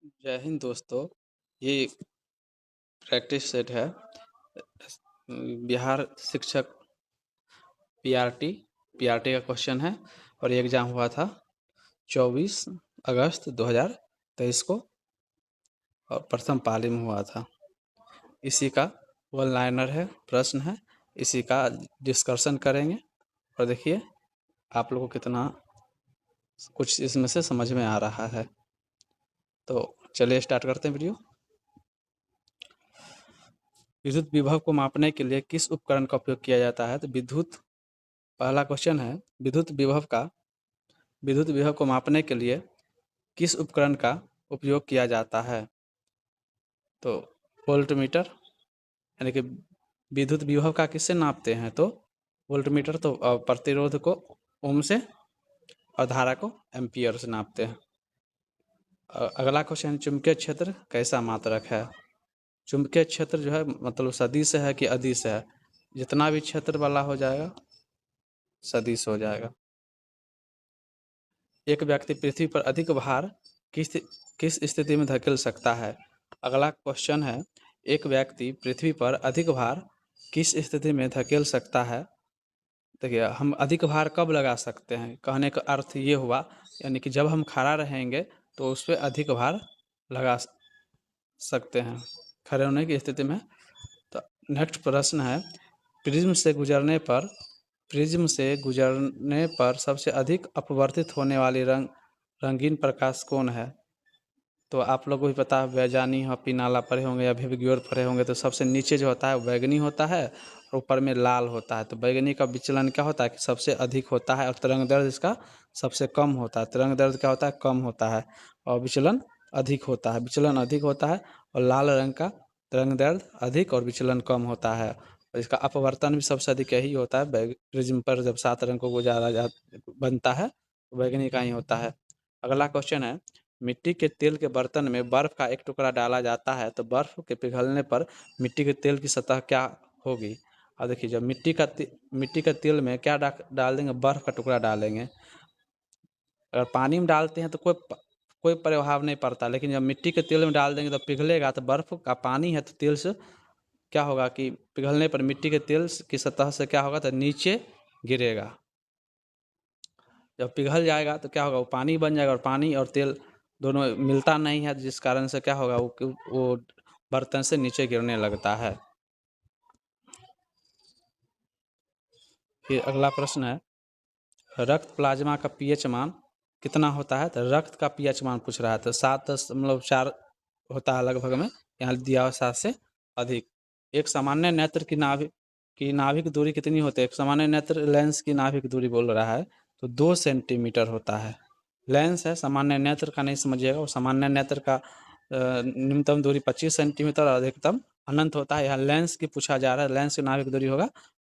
जय हिंद दोस्तों। ये प्रैक्टिस सेट है। बिहार शिक्षक पीआरटी पीआरटी का क्वेश्चन है और ये एग्ज़ाम हुआ था 24 अगस्त 2023 को और प्रथम पाली में हुआ था। इसी का वन लाइनर है, प्रश्न है, इसी का डिस्कशन करेंगे और देखिए आप लोगों को कितना कुछ इसमें से समझ में आ रहा है। तो चलिए स्टार्ट करते हैं वीडियो। विद्युत विभव को मापने के लिए किस उपकरण का उपयोग किया जाता है? तो पहला क्वेश्चन है विद्युत विभव को मापने के लिए किस उपकरण का उपयोग किया जाता है? तो वोल्टमीटर, यानी कि विद्युत विभव का किससे नापते हैं? तो वोल्टमीटर तो प्रतिरोध को ओम से और धारा को एम्पियर से नापते हैं। अगला क्वेश्चन, चुंबकीय क्षेत्र कैसा मात्रक है? चुंबकीय क्षेत्र जो है मतलब सदिश है कि अदिश है? जितना भी क्षेत्र वाला हो जाएगा सदिश हो जाएगा। एक व्यक्ति पृथ्वी पर अधिक भार किस स्थिति में धकेल सकता है? अगला क्वेश्चन है, एक व्यक्ति पृथ्वी पर अधिक भार किस स्थिति में धकेल सकता है? देखिए, हम अधिक भार कब लगा सकते हैं? कहने का अर्थ ये हुआ, यानी कि जब हम खड़ा रहेंगे तो उस पर अधिक भार लगा सकते हैं खड़े होने की स्थिति में। तो नेक्स्ट प्रश्न है, प्रिज्म से गुजरने पर सबसे अधिक अपवर्तित होने वाली रंगीन प्रकाश कौन है? तो आप लोगों को भी पता है, वैजानी हो, पिनाला पढ़े होंगे या विबग्योर पढ़े होंगे। तो सबसे नीचे जो होता है वो बैगनी होता है और ऊपर में लाल होता है। तो बैगनी का विचलन क्या होता है कि सबसे अधिक होता है और तरंग दैर्ध्य इसका सबसे कम होता है। तरंग दैर्ध्य क्या होता है? कम होता है और विचलन अधिक होता है। और लाल रंग का तरंग दैर्ध्य अधिक और विचलन कम होता है। और इसका अपवर्तन भी सबसे अधिक यही होता है। प्रिज्म पर जब 7 रंग को गुजारा बनता है तो बैगनी का ही होता है। अगला क्वेश्चन है, मिट्टी के तेल के बर्तन में बर्फ का एक टुकड़ा डाला जाता है तो बर्फ के पिघलने पर मिट्टी के तेल की सतह क्या होगी? और देखिए, जब मिट्टी के तेल में क्या डाल देंगे? बर्फ का टुकड़ा डालेंगे। अगर पानी में डालते हैं तो कोई प्रभाव नहीं पड़ता, लेकिन जब मिट्टी के तेल में डाल देंगे तो पिघलेगा। तो बर्फ का पानी है तो तेल से क्या होगा कि पिघलने पर मिट्टी के तेल की सतह से क्या होगा? तो नीचे गिरेगा। जब पिघल जाएगा तो क्या होगा? वो पानी बन जाएगा और पानी और तेल दोनों मिलता नहीं है, जिस कारण से क्या होगा? वो बर्तन से नीचे गिरने लगता है। फिर अगला प्रश्न है, रक्त प्लाज्मा का पीएच मान कितना होता है? तो रक्त का पीएच मान पूछ रहा है। तो 7.4 होता है लगभग में, यहाँ दिया हुआ 7 से अधिक। एक सामान्य नेत्र की नाभिक दूरी कितनी होती है? एक सामान्य नेत्र लेंस की नाभिक दूरी बोल रहा है तो 2 सेंटीमीटर होता है। लेंस है, सामान्य नेत्र का नहीं समझिएगा। वो सामान्य नेत्र का न्यूनतम दूरी 25 सेंटीमीटर और अधिकतम अनंत होता है। यहाँ लेंस की पूछा जा रहा है, लेंस की नाभिक दूरी होगा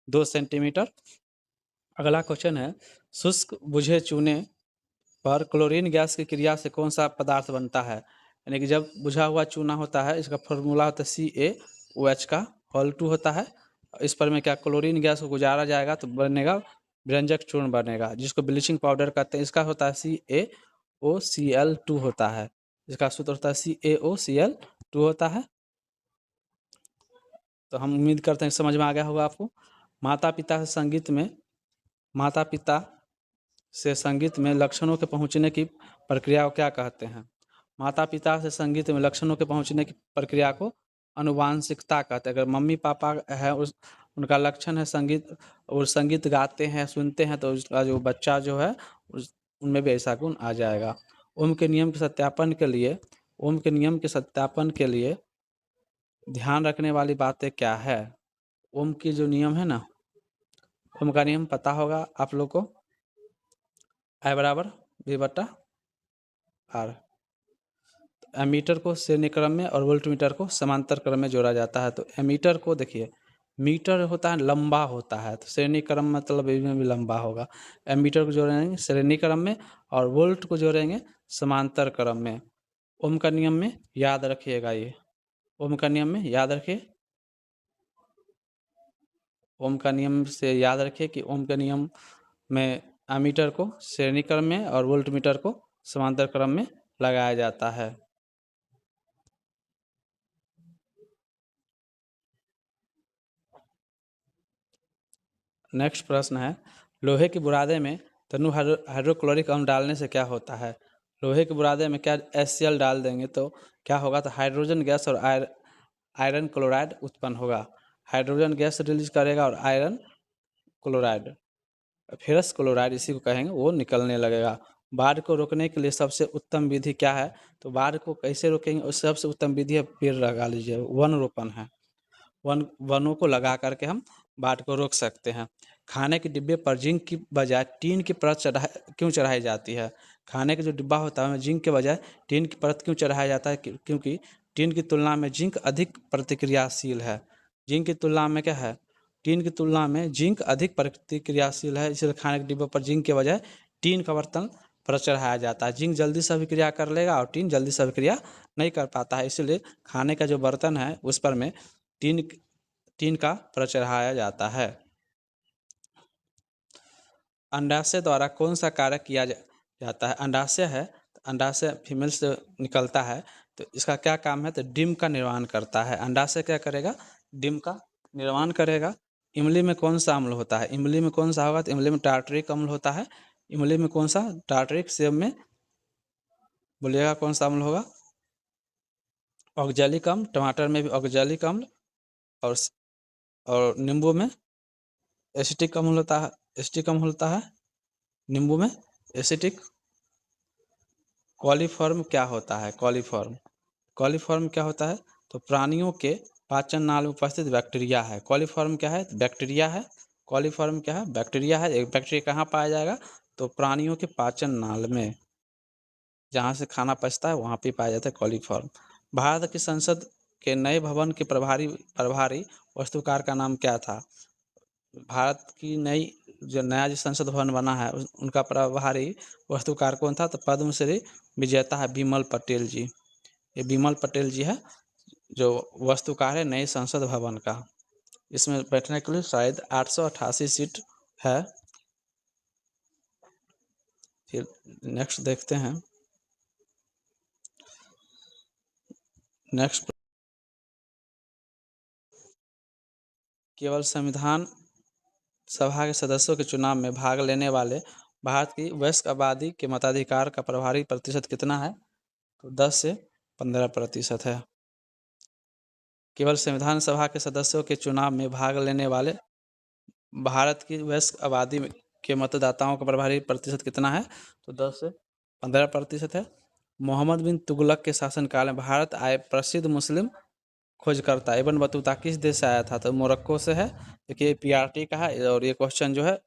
2 सेंटीमीटर। अगला क्वेश्चन है, शुष्क बुझे चूने पर क्लोरीन गैस की क्रिया से कौन सा पदार्थ बनता है? यानी कि जब बुझा हुआ चूना होता है, इसका फॉर्मूला होता है CaOH का होल 2 होता है। इस पर में क्या क्लोरीन गैस को गुजारा जाएगा तो बनेगा व्यंजक चूर्ण बनेगा, जिसको ब्लीचिंग पाउडर कहते हैं। इसका होता है CaOCl2 होता है। इसका सूत्र होता है CaOCl2 होता है। तो हम उम्मीद करते हैं समझ में आ गया होगा आपको। माता पिता से संगीत में लक्षणों के पहुंचने की प्रक्रिया को क्या कहते हैं? माता पिता से संगीत में लक्षणों के पहुंचने की प्रक्रिया को अनुवांशिकता कहते हैं। अगर मम्मी पापा है उनका लक्षण है संगीत, और संगीत गाते हैं, सुनते हैं, तो उसका जो बच्चा जो है उनमें भी ऐसा गुण आ जाएगा। ओम के नियम के सत्यापन के लिए ध्यान रखने वाली बातें क्या है? ओम की जो नियम है ना, ओम का नियम पता होगा आप लोग को, I बराबर V/R। एमीटर को श्रेणी क्रम में और वोल्टमीटर को समांतर क्रम में जोड़ा जाता है। तो एमीटर को देखिए, मीटर होता है लंबा होता है, तो श्रेणी क्रम मतलब इसमें भी लंबा होगा। एमीटर को जोड़ेंगे श्रेणी क्रम में और वोल्ट को जोड़ेंगे समांतर क्रम में। ओम का नियम में याद रखिएगा, ये ओम का नियम में याद रखिए। ओम का नियम से याद रखिए कि ओम के नियम में एमीटर को श्रेणी क्रम में और वोल्टमीटर को समांतर क्रम में लगाया जाता है। नेक्स्ट प्रश्न है, लोहे के बुरादे में तनु हाइड्रोक्लोरिक अम्ल डालने से क्या होता है? लोहे के बुरादे में क्या HCl डाल देंगे तो क्या होगा? तो हाइड्रोजन गैस और आयरन क्लोराइड उत्पन्न होगा। हाइड्रोजन गैस रिलीज करेगा और आयरन क्लोराइड, फेरस क्लोराइड इसी को कहेंगे, वो निकलने लगेगा। बाढ़ को रोकने के लिए सबसे उत्तम विधि क्या है? तो बाढ़ को कैसे रोकेंगे? उस सबसे उत्तम विधि है पेड़ लगा लीजिए, वन रोपण है। वनों को लगा करके हम बाढ़ को रोक सकते हैं। खाने के डिब्बे पर जिंक की बजाय टीन की परत क्यों चढ़ाई जाती है? खाने का जो डिब्बा होता है उसमें जिंक के बजाय टीन की परत क्यों चढ़ाया जाता है? क्योंकि टीन की तुलना में जिंक अधिक प्रतिक्रियाशील है। जिंक की तुलना में क्या है? टीन की तुलना में जिंक अधिक प्रतिक्रियाशील है, इसलिए खाने के डिब्बे पर जिंक के बजाय टीन का बर्तन पर चढ़ाया जाता है। जिंक जल्दी से अभिक्रिया कर लेगा और टीन जल्दी से अभिक्रिया नहीं कर पाता है, इसलिए खाने का जो बर्तन है उस पर में टीन टीन का पर चढ़ाया जाता है। अंडाशय द्वारा कौन सा कार्य किया जाता है? अंडाशय है, अंडाशय फीमेल से निकलता है, तो इसका क्या काम है? तो डिम का निर्माण करता है। अंडाशय क्या करेगा? डिम का निर्माण करेगा। इमली में कौन सा अम्ल होता है? इमली में कौन सा होगा? तो इमली में टार्टरिक अम्ल होता है। इमली में कौन सा? टार्टरिक। सेब में बोलिएगा कौन सा अम्ल होगा? ऑक्जेलिक अम्ल। टमाटर में भी ऑक्जेलिक अम्ल, और नींबू में एसिटिक अम्ल होता है। एसिटिक अम्ल होता है नींबू में, एसिटिक। कॉलीफॉर्म क्या होता है? कॉलीफॉर्म क्या होता है? तो प्राणियों के पाचन नाल में उपस्थित बैक्टीरिया है। कॉलीफॉर्म क्या है? बैक्टीरिया है। कॉलीफॉर्म क्या है? बैक्टीरिया है। एक बैक्टीरिया कहाँ पाया जाएगा? तो प्राणियों के पाचन नाल में, जहाँ से खाना पचता है वहाँ पे पाया जाता है कॉलीफॉर्म। भारत की संसद के नए भवन के प्रभारी वास्तुकार का नाम क्या था? भारत की नया जो संसद भवन बना है उनका प्रभारी वास्तुकार कौन था? तो पद्मश्री विजेता है बिमल पटेल जी। ये बिमल पटेल जी है जो वास्तुकार है नए संसद भवन का। इसमें बैठने के लिए शायद 888 सीट है। फिर नेक्स्ट देखते हैं। नेक्स्ट, केवल संविधान सभा के सदस्यों के चुनाव में भाग लेने वाले भारत की वयस्क आबादी के मताधिकार का प्रभावी प्रतिशत कितना है? तो 10 से 15% है। केवल संविधान सभा के सदस्यों के चुनाव में भाग लेने वाले भारत की वयस्क आबादी के मतदाताओं का प्रभावी प्रतिशत कितना है? तो 10 से 15% है। मोहम्मद बिन तुगलक के शासनकाल में भारत आए प्रसिद्ध मुस्लिम खोजकर्ता इब्न बतूता किस देश से आया था? तो मोरक्को से है। देखिए PRT का है और ये क्वेश्चन जो है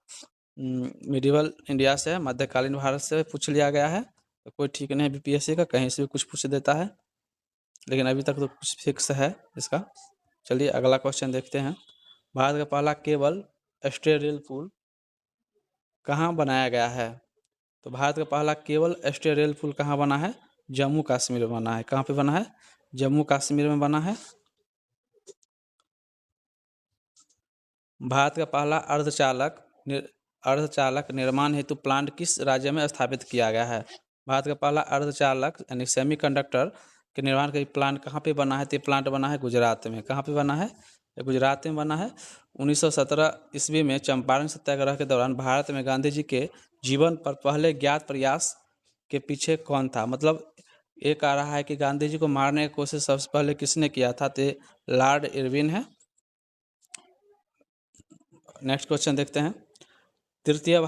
मिडिवल इंडिया से है, मध्यकालीन भारत से पूछ लिया गया है। तो कोई ठीक नहीं है BPSC का, कहीं से भी कुछ पूछ देता है, लेकिन अभी तक तो कुछ फिक्स है इसका। चलिए अगला क्वेश्चन देखते हैं। भारत का पहला केबल स्टेरेल पुल कहाँ बनाया गया है? तो भारत का पहला केबल स्टेरेल पुल कहाँ बना है? जम्मू कश्मीर में बना है। कहाँ पे बना है? जम्मू कश्मीर में बना है। भारत का पहला अर्धचालक निर्माण हेतु प्लांट किस राज्य में स्थापित किया गया है? भारत का पहला अर्धचालक यानी सेमीकंडक्टर के निर्माण का प्लांट कहाँ पे बना है? तो ये प्लांट बना है गुजरात में। कहाँ पे बना है? गुजरात में बना है। 1917 ईस्वी में चंपारण सत्याग्रह के दौरान भारत में गांधी जी के जीवन पर पहले ज्ञात प्रयास के पीछे कौन था? मतलब ये कह रहा है कि गांधी जी को मारने की कोशिश सबसे पहले किसने किया था? तो लॉर्ड इरविन है। नेक्स्ट क्वेश्चन देखते हैं। तृतीय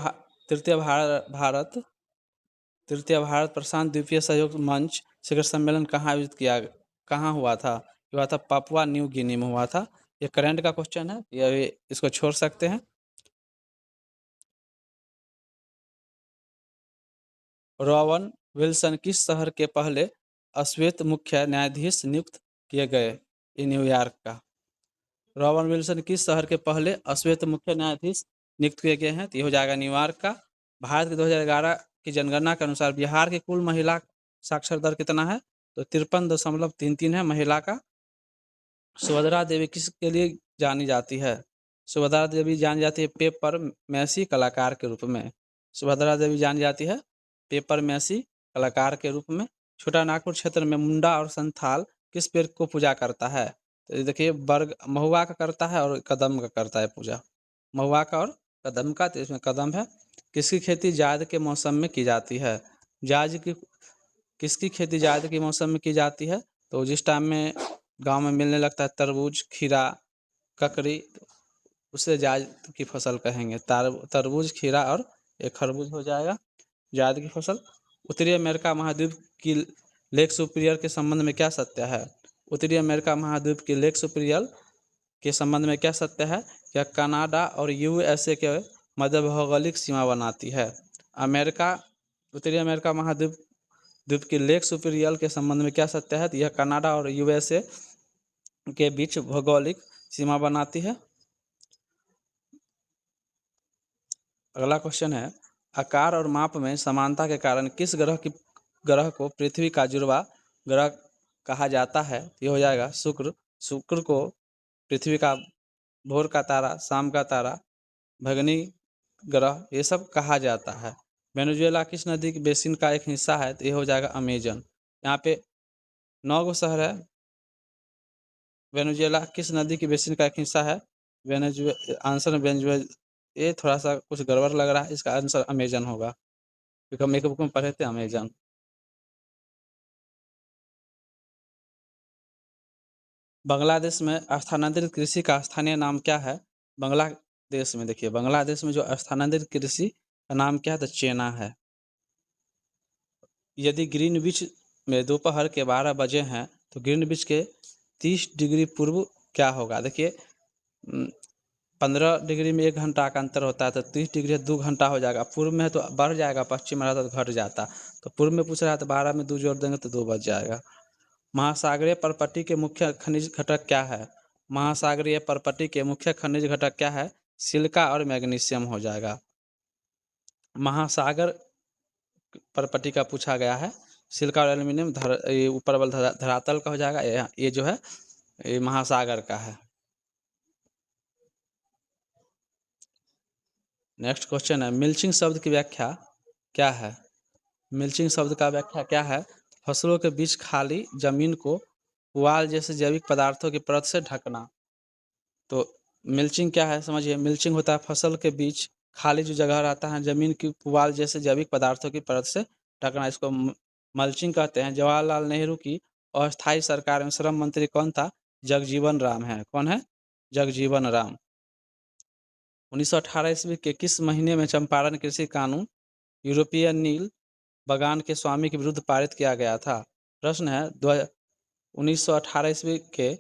भारत प्रशांत द्वीपीय सहयोग मंच शिखर सम्मेलन कहाँ हुआ था? ये हुआ था पापुआ न्यू गिनी में हुआ था। ये करंट का क्वेश्चन है, ये इसको छोड़ सकते हैं। रोवन विल्सन किस शहर के पहले अश्वेत मुख्य न्यायाधीश नियुक्त किए गए? न्यूयॉर्क का। रोवन विल्सन किस शहर के पहले अश्वेत मुख्य न्यायाधीश नियुक्त किए गए हैं? तो ये हो जाएगा न्यूयॉर्क का। भारत के 2011 की जनगणना के अनुसार बिहार की कुल महिला साक्षर दर कितना है? तो 53.33 है महिला का। सुभद्रा देवी किसके लिए जानी जाती है? सुभद्रा देवी जानी जाती है पेपर मैसी कलाकार के रूप में। सुभद्रा देवी जानी जाती है पेपर मैसी कलाकार के रूप में। छोटा नागपुर क्षेत्र में मुंडा और संथाल किस पेड़ को पूजा करता है? तो देखिए बर्ग महुआ का करता है और कदम का करता है पूजा। महुआ का और कदम का, तो इसमें कदम है। किसकी खेती जायद के मौसम में की जाती है? जायद की किसकी खेती जायद के मौसम में की जाती है? तो जिस टाइम में गांव में मिलने लगता है तरबूज, खीरा, ककड़ी, उसे जायद की फसल कहेंगे। तरबूज, खीरा और एक खरबूज हो जाएगा जायद की फसल। उत्तरी अमेरिका महाद्वीप की लेक सुपीरियर के संबंध में क्या सत्य है? उत्तरी अमेरिका महाद्वीप की लेक सुपीरियर के संबंध में क्या सत्य है? यह कनाडा और यूएसए के मध्य भौगोलिक सीमा बनाती है। अमेरिका उत्तरी अमेरिका महाद्वीप द्वीप की लेक सुपीरियल के संबंध में क्या सत्य है? तो यह कनाडा और यूएसए के बीच भौगोलिक सीमा बनाती है। अगला क्वेश्चन है, आकार और माप में समानता के कारण किस ग्रह को पृथ्वी का जुड़वा ग्रह कहा जाता है? ये हो जाएगा शुक्र। शुक्र को पृथ्वी का भोर का तारा, शाम का तारा, भगनी ग्रह, ये सब कहा जाता है। वेनेजुएला किस नदी के बेसिन का एक हिस्सा है? तो ये हो जाएगा अमेजन। यहाँ पे 9 शहर है। वेनेजुएला किस नदी की बेसिन का एक हिस्सा है? आंसर वेनेजुएला, ये थोड़ा सा कुछ गड़बड़ लग रहा है, इसका आंसर अमेजन होगा, क्योंकि हम एक बुक में पढ़े थे अमेजन। बांग्लादेश में स्थानांतरित कृषि का स्थानीय नाम क्या है? बांग्लादेश में देखिए, बांग्लादेश में जो स्थानांतरित कृषि का नाम क्या है? तो चेना है। यदि ग्रीनविच में दोपहर के 12 बजे हैं तो ग्रीनविच के 30 डिग्री पूर्व क्या होगा? देखिए 15 डिग्री में 1 घंटा का अंतर होता है, तो 30 डिग्री 2 घंटा हो जाएगा। पूर्व में है तो बढ़ जाएगा, पश्चिम में रहता तो घट जाता। तो पूर्व में पूछ रहा है तो 12 में 2 जोड़ देंगे तो 2 बच जाएगा। महासागरीय परपट्टी के मुख्य खनिज घटक क्या है? महासागरीय परपट्टी के मुख्य खनिज घटक क्या है? सिलिका और मैग्नीशियम हो जाएगा। महासागर परपट्टी का पूछा गया है। सिलिका और एल्यूमिनियम ऊपर वाला धरातल का हो जाएगा। ये जो है ये महासागर का है। नेक्स्ट क्वेश्चन है, मिल्चिंग शब्द की व्याख्या क्या है? मिल्चिंग शब्द का व्याख्या क्या है? फसलों के बीच खाली जमीन को पुआल जैसे जैविक पदार्थों की परत से ढकना। तो मिल्चिंग क्या है समझिए। मिल्चिंग होता है फसल के बीच खाली जो जगह रहता है जमीन की पुआल जैसे जैविक पदार्थों की परत से ढकना, इसको मल्चिंग कहते हैं। जवाहरलाल नेहरू की अस्थायी सरकार में श्रम मंत्री कौन था? जगजीवन राम है। कौन है? जगजीवन राम। 1918 ईस्वी के किस महीने में चंपारण कृषि कानून यूरोपीय नील बगान के स्वामी के विरुद्ध पारित किया गया था? प्रश्न है 1918 ईस्वी के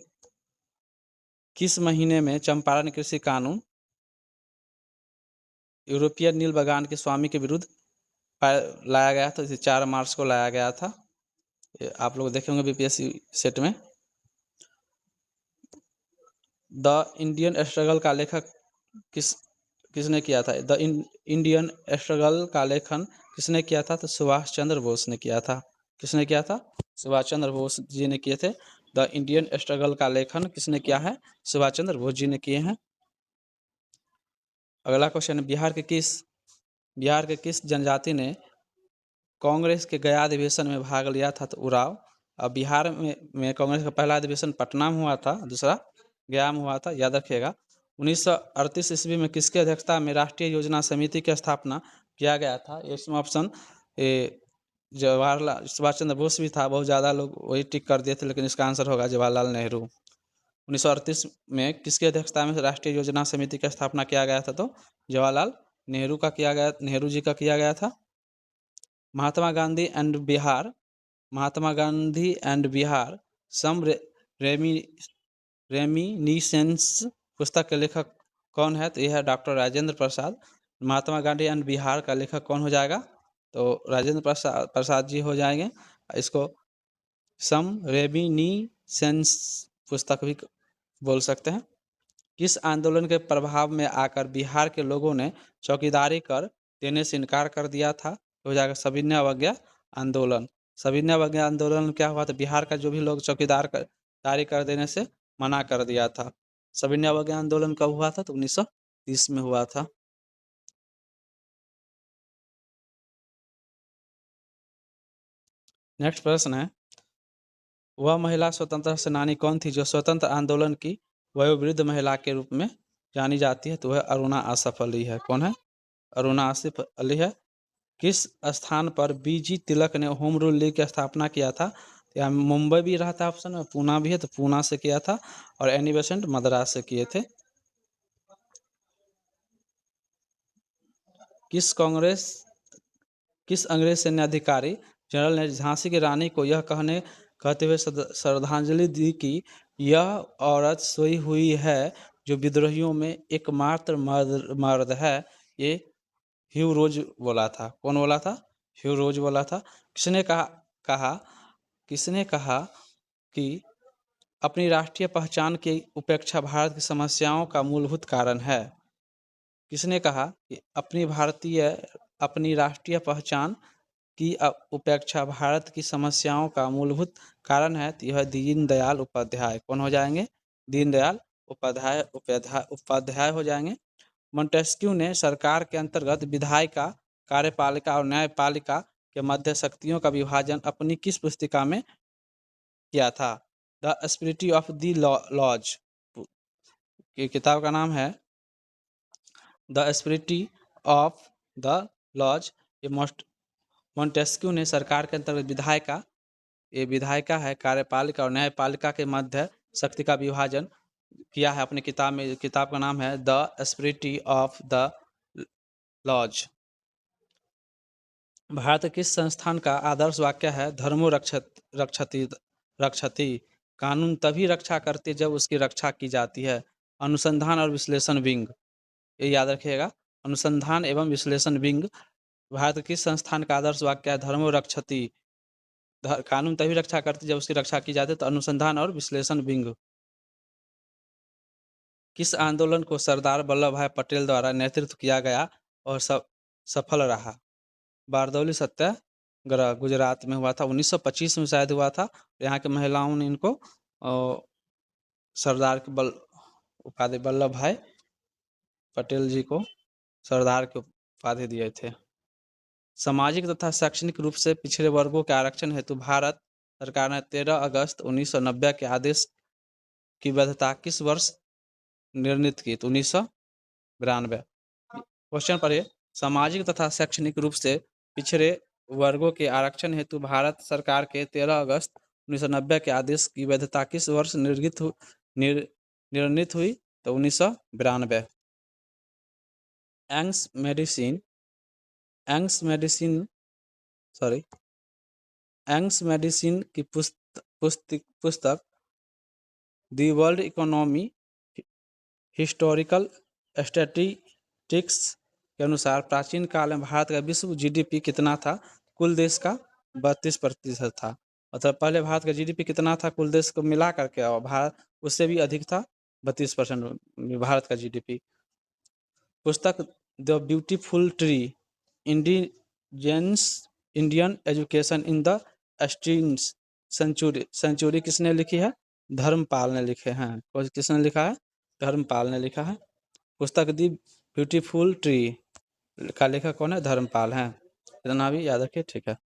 किस महीने में चंपारण कृषि कानून यूरोपीय नील बगान के स्वामी के विरुद्ध लाया गया था? इसे 4 मार्च को लाया गया था। आप लोग देखे होंगे बीपीएससी सेट में। द इंडियन स्ट्रगल का लेखक किसने किया था? द इंडियन स्ट्रगल का लेखन किसने किया था? तो सुभाष चंद्र बोस ने किया था। किसने किया था? सुभाष चंद्र बोस जी ने किए थे। द इंडियन स्ट्रगल का लेखन किसने किया है? सुभाष चंद्र बोस जी ने किए हैं। अगला क्वेश्चन, बिहार के किस जनजाति ने कांग्रेस के गया अधिवेशन में भाग लिया था? तो उराव। अब बिहार में कांग्रेस का पहला अधिवेशन पटना में हुआ था, दूसरा गया में हुआ था, याद रखिएगा। 1938 ईस्वी में किसकी अध्यक्षता में राष्ट्रीय योजना समिति की स्थापना किया गया था? इसमें ऑप्शन ए जवाहरलाल सुभाष चंद्र बोस भी था, बहुत ज़्यादा लोग वही टिक कर दिए थे, लेकिन इसका आंसर होगा जवाहरलाल नेहरू। 1938 में किसकी अध्यक्षता में राष्ट्रीय योजना समिति की स्थापना किया गया था? तो जवाहरलाल नेहरू जी का किया गया था। Mahatma Gandhi and Bihar some reminiscences पुस्तक के लेखक कौन है? तो यह है डॉक्टर राजेंद्र प्रसाद। महात्मा गांधी एंड बिहार का लेखक कौन हो जाएगा? तो राजेंद्र प्रसाद जी हो जाएंगे। इसको सम रेमिनिसेंस पुस्तक भी बोल सकते हैं। किस आंदोलन के प्रभाव में आकर बिहार के लोगों ने चौकीदारी कर देने से इनकार कर दिया था? हो जाएगा सविनय अवज्ञा आंदोलन। सविनय अवज्ञा आंदोलन में क्या हुआ था? बिहार का जो भी लोग चौकीदारी कर देने से मना कर दिया था। सविनय अवज्ञा आंदोलन कब हुआ था? तो 1930 में हुआ था। नेक्स्ट प्रश्न है, वह महिला स्वतंत्रता सेनानी कौन थी जो स्वतंत्र आंदोलन की वयोवृद्ध महिला के रूप में जानी जाती है तो वह अरुणा आसफ अली है। कौन है? अरुणा आसिफ अली है। किस स्थान पर बीजी तिलक ने होम रूल लीग की स्थापना किया था? या मुंबई भी रहा था ऑप्शन में, पूना भी है तो पूना से किया था, और एनी बेसेंट मद्रास से किए थे। किस कांग्रेस किस अंग्रेज सैन्य अधिकारी जनरल ने झांसी की रानी को यह कहते हुए श्रद्धांजलि दी कि यह औरत सोई हुई है जो विद्रोहियों में एकमात्र मर्द है? ये ह्यू रोज बोला था। कौन बोला था? ह्यू रोज बोला था। कहा किसने कहा कि अपनी राष्ट्रीय पहचान की उपेक्षा भारत की समस्याओं का मूलभूत कारण है? किसने कहा कि अपनी राष्ट्रीय पहचान की उपेक्षा भारत की समस्याओं का मूलभूत कारण है? तो यह दीनदयाल उपाध्याय। कौन हो जाएंगे? दीनदयाल उपाध्याय हो जाएंगे। मोंटेस्क्यू ने सरकार के अंतर्गत विधायिका, कार्यपालिका और न्यायपालिका के मध्य शक्तियों का विभाजन अपनी किस पुस्तिका में किया था? The spirit of the laws की किताब का नाम है the spirit of the laws. ये मोंटेस्क्यू ने सरकार के अंतर्गत विधायिका है, कार्यपालिका और न्यायपालिका के मध्य शक्ति का विभाजन किया है अपनी किताब में। किताब का नाम है the spirit of the laws. Bharat किस संस्थान का आदर्श वाक्य है? धर्मो रक्षति रक्षति। कानून तभी रक्षा करती जब उसकी रक्षा की जाती है। अनुसंधान और विश्लेषण विंग, ये याद रखिएगा। अनुसंधान एवं विश्लेषण विंग भारत किस संस्थान का आदर्श वाक्य है? धर्मो रक्षति। कानून तभी रक्षा करती जब उसकी रक्षा की जाती है, तो अनुसंधान और विश्लेषण विंग। किस आंदोलन को सरदार वल्लभ भाई पटेल द्वारा नेतृत्व किया गया और सफल रहा? बारदौली सत्याग्रह गुजरात में हुआ था, 1925 में शायद हुआ था। यहाँ के महिलाओं ने इनको सरदार के उपाधि, वल्लभ भाई पटेल जी को सरदार के उपाधि दिए थे। सामाजिक तथा शैक्षणिक रूप से पिछड़े वर्गों के आरक्षण हेतु भारत सरकार ने 13 अगस्त 1990 के आदेश की वैधता किस वर्ष निर्णित की? तो 1992। क्वेश्चन पढ़िए। सामाजिक तथा शैक्षणिक रूप से पिछड़े वर्गों के आरक्षण हेतु भारत सरकार के 13 अगस्त 1990 के आदेश की वैधता किस वर्ष निर्णित हुई? तो 1992। एंग्स मेडिसिन की पुस्तक the world economy historical statistics के अनुसार प्राचीन काल में भारत का विश्व जीडीपी कितना था? कुल देश का 32% था। मतलब पहले भारत का जीडीपी कितना था कुल देश को मिला करके, और भारत उससे भी अधिक था, 32% भारत का जीडीपी। पुस्तक the beautiful tree Indian education in the 18th century किसने लिखी है? धर्मपाल ने लिखे हैं। किसने लिखा है? धर्मपाल ने लिखा है। पुस्तक दी ब्यूटीफुल ट्री का लेखक कौन है? धर्मपाल हैं। इतना भी याद रखिए, ठीक है।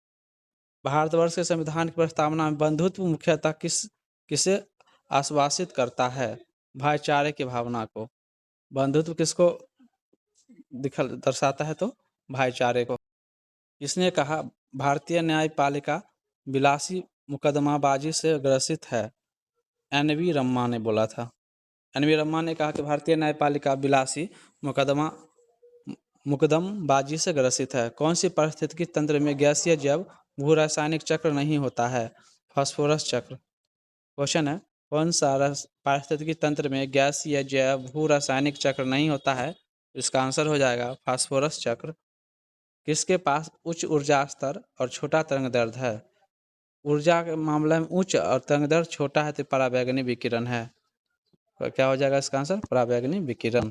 भारतवर्ष के संविधान की प्रस्तावना में बंधुत्व मुख्यतः किसे आश्वासित करता है? भाईचारे की भावना को। बंधुत्व किसको दर्शाता है? तो भाईचारे को। इसने कहा भारतीय न्यायपालिका विलासी मुकदमाबाजी से ग्रसित है? एन.वी. रमन्ना ने बोला था। एन.वी. रमन्ना ने कहा कि भारतीय न्यायपालिका विलासी मुकदमबाजी से ग्रसित है। कौन सी पारिस्थितिकी तंत्र में गैसीय जैव भू रासायनिक चक्र नहीं होता है? फास्फोरस चक्र। क्वेश्चन है, कौन सा पारिस्थितिकी तंत्र में गैसीय जैव भू रासायनिक चक्र नहीं होता है? इसका आंसर हो जाएगा फास्फोरस चक्र। किसके पास उच्च ऊर्जा स्तर और छोटा तरंग दैर्ध्य है? ऊर्जा के मामले में उच्च और तरंग दैर्ध्य छोटा है तो पराबैंगनी विकिरण है। क्या हो जाएगा इसका आंसर? पराबैंगनी विकिरण।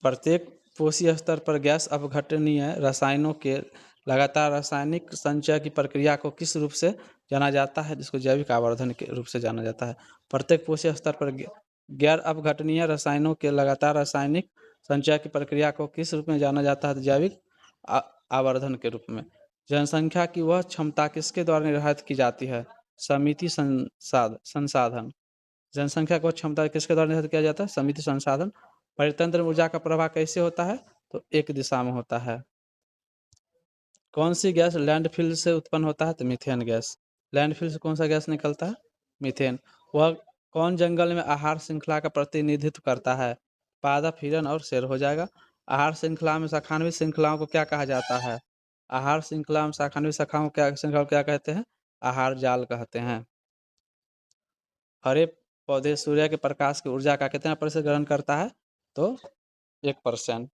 प्रत्येक कोशीय स्तर पर गैस अपघटनीय रसायनों के लगातार रासायनिक संचय की प्रक्रिया को किस रूप से जाना जाता है? जिसको जैविक आवर्धन के रूप से जाना जाता है। प्रत्येक कोशीय स्तर पर गैर अपघटनीय रसायनों के लगातार रासायनिक संचय की प्रक्रिया को किस रूप में जाना जाता है? जैविक आवर्धन के रूप में। जनसंख्या की वह क्षमता किसके द्वारा निर्धारित की जाती है? समिति संसाधन। जनसंख्या को क्षमता किसके द्वारा निर्धारित किया जाता है? समिति संसाधन। परितंत्र में ऊर्जा का प्रवाह कैसे होता है? तो एक दिशा में होता है। कौन सी गैस लैंडफिल से उत्पन्न होता है? तो मीथेन गैस। लैंडफिल से कौन सा गैस निकलता है? मीथेन। वह कौन जंगल में आहार श्रृंखला का प्रतिनिधित्व करता है? पादप, हिरण और शेर हो जाएगा। आहार श्रृंखला में शाखान्वित श्रृंखलाओं को क्या कहा जाता है? आहार श्रृंखला में शाखान्वित शाखाओं को क्या कहते हैं? आहार जाल कहते हैं। हरे पौधे सूर्य के प्रकाश की ऊर्जा का कितना प्रतिशत ग्रहण करता है? तो 1%।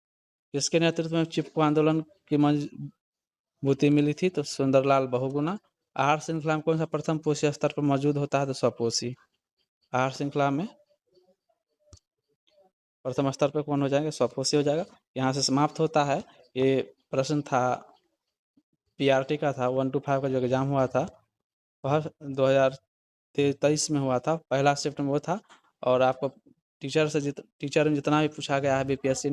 किसके नेतृत्व में चिपको आंदोलन की मजबूती मिली थी? तो सुंदरलाल बहुगुणा। आहार श्रृंखला में कौन सा प्रथम पोषी स्तर पर मौजूद होता है? तो स्वपोषी। आहार श्रृंखला में प्रथम स्तर पर कौन हो जाएगा? स्वपोषी हो जाएगा। यहाँ से समाप्त होता है। ये प्रश्न था पीआरटी का था, 1 to 5 का जो एग्जाम हुआ था वह 2023 में हुआ था। पहला शिफ्ट में वो था। और आपको टीचर में जितना भी पूछा गया है बीपीएससी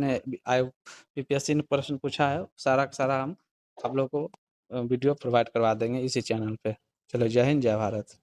ने प्रश्न पूछा है, सारा का सारा हम आप लोग को वीडियो प्रोवाइड करवा देंगे इसी चैनल पे। चलो, जय हिंद, जय भारत।